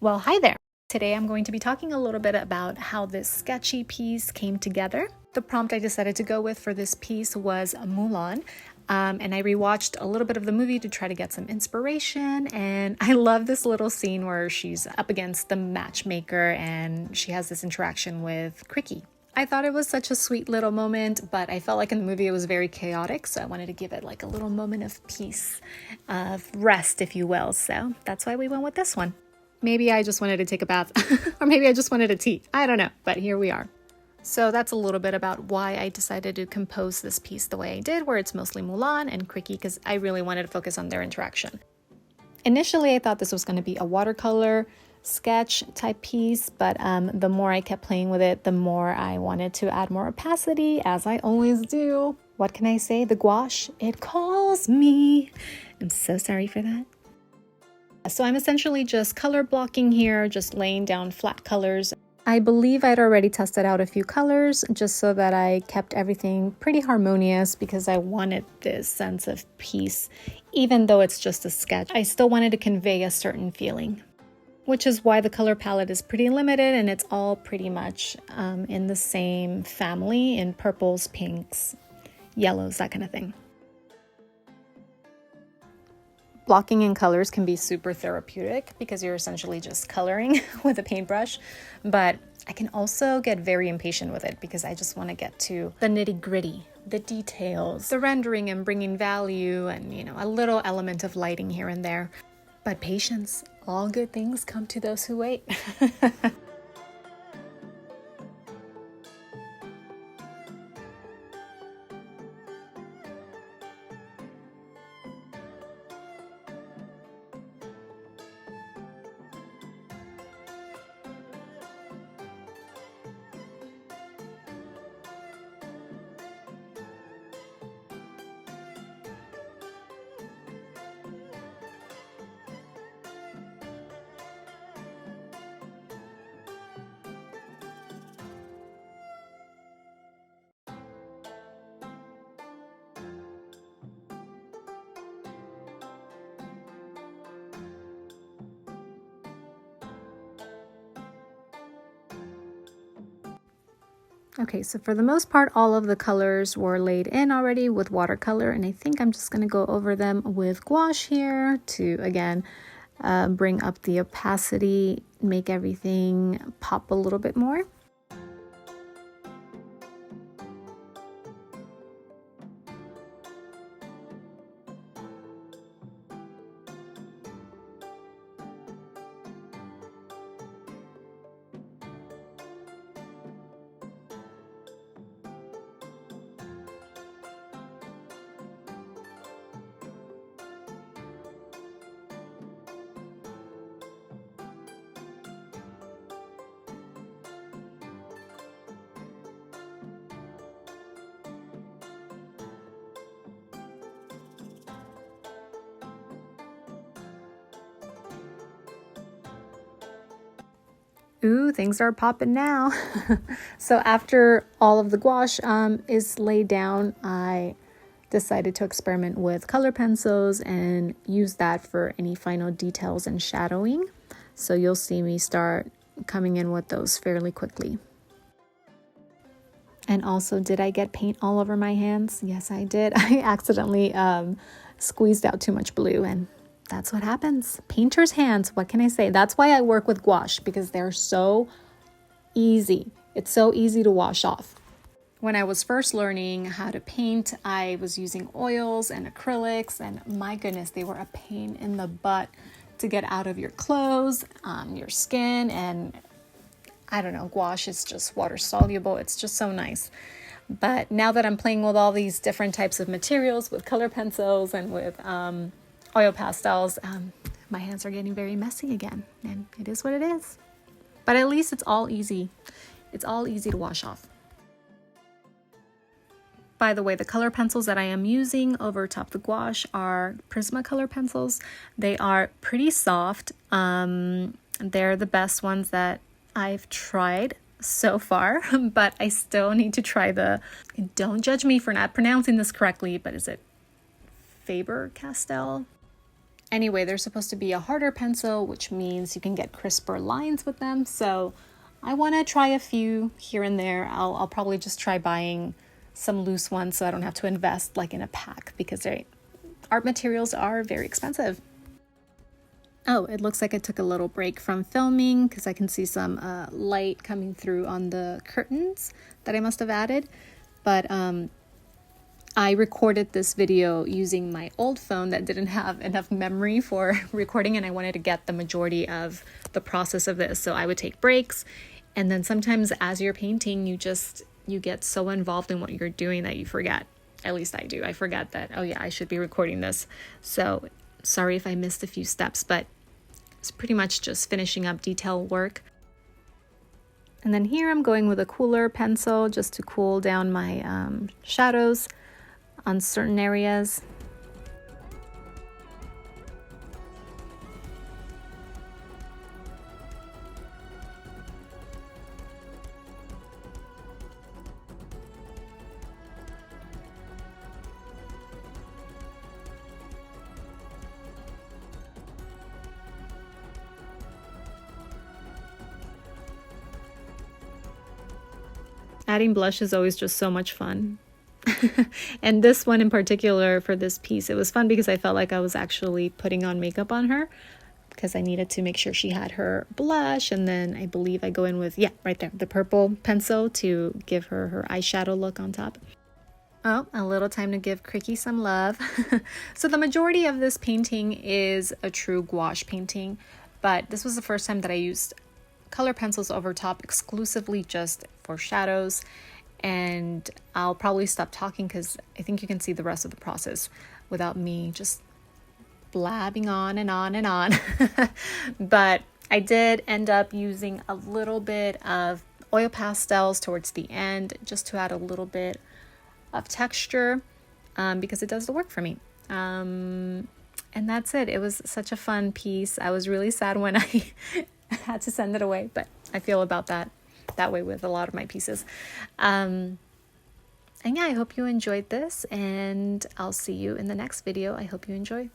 Well, hi there. Today I'm going to be talking a little bit about how this sketchy piece came together. The prompt I decided to go with for this piece was Mulan, and I rewatched a little bit of the movie to try to get some inspiration, and I love this little scene where she's up against the matchmaker and she has this interaction with Cricky. I thought it was such a sweet little moment, but I felt like in the movie it was very chaotic, so I wanted to give it like a little moment of peace, of rest, if you will, so that's why we went with this one. Maybe I just wanted to take a bath, or maybe I just wanted a tea. I don't know, but here we are. So that's a little bit about why I decided to compose this piece the way I did, where it's mostly Mulan and Cricky, because I really wanted to focus on their interaction. Initially, I thought this was going to be a watercolor sketch type piece, but the more I kept playing with it, the more I wanted to add more opacity, as I always do. What can I say? The gouache, it calls me. I'm so sorry for that. So I'm essentially just color blocking here, just laying down flat colors. I believe I'd already tested out a few colors just so that I kept everything pretty harmonious because I wanted this sense of peace. Even though it's just a sketch, I still wanted to convey a certain feeling, which is why the color palette is pretty limited and it's all pretty much in the same family, in purples, pinks, yellows, that kind of thing. Blocking in colors can be super therapeutic because you're essentially just coloring with a paintbrush, but I can also get very impatient with it because I just want to get to the nitty-gritty, the details, the rendering and bringing value and, a little element of lighting here and there. But patience, all good things come to those who wait. Okay, so for the most part, all of the colors were laid in already with watercolor, and I think I'm just going to go over them with gouache here to, again, bring up the opacity, make everything pop a little bit more. Ooh, things are popping now. So after all of the gouache is laid down, I decided to experiment with color pencils and use that for any final details and shadowing. So you'll see me start coming in with those fairly quickly. And also, did I get paint all over my hands? Yes, I did. I accidentally squeezed out too much blue, and that's what happens. Painter's hands, what can I say? That's why I work with gouache, because they're so easy. It's so easy to wash off. When I was first learning how to paint, I was using oils and acrylics, and my goodness, they were a pain in the butt to get out of your clothes, your skin, and I don't know, gouache is just water soluble. It's just so nice. But now that I'm playing with all these different types of materials, with color pencils and with oil pastels, my hands are getting very messy again, and it is what it is. But at least it's all easy. It's all easy to wash off. By the way, the color pencils that I am using over top the gouache are Prismacolor pencils. They are pretty soft. They're the best ones that I've tried so far, but I still need to try don't judge me for not pronouncing this correctly, but is it Faber-Castell? Anyway, they're supposed to be a harder pencil, which means you can get crisper lines with them. So I want to try a few here and there. I'll probably just try buying some loose ones so I don't have to invest like in a pack, because art materials are very expensive. Oh, it looks like I took a little break from filming because I can see some light coming through on the curtains that I must have added. But I recorded this video using my old phone that didn't have enough memory for recording, and I wanted to get the majority of the process of this. So I would take breaks, and then sometimes as you're painting, you get so involved in what you're doing that you forget. At least I do. I forget that, oh yeah, I should be recording this. So sorry if I missed a few steps, but it's pretty much just finishing up detail work. And then here I'm going with a cooler pencil just to cool down my shadows on certain areas. Adding blush is always just so much fun. And this one in particular for this piece, it was fun because I felt like I was actually putting on makeup on her, because I needed to make sure she had her blush. And then I believe I go in with, yeah, right there, the purple pencil to give her her eyeshadow look on top. Oh, a little time to give Cricky some love. So the majority of this painting is a true gouache painting, but this was the first time that I used color pencils over top exclusively just for shadows. And I'll probably stop talking because I think you can see the rest of the process without me just blabbing on and on and on. But I did end up using a little bit of oil pastels towards the end just to add a little bit of texture, because it does the work for me. And that's it. It was such a fun piece. I was really sad when I had to send it away, but I feel about that way with a lot of my pieces. And yeah, I hope you enjoyed this, and I'll see you in the next video. I hope you enjoy.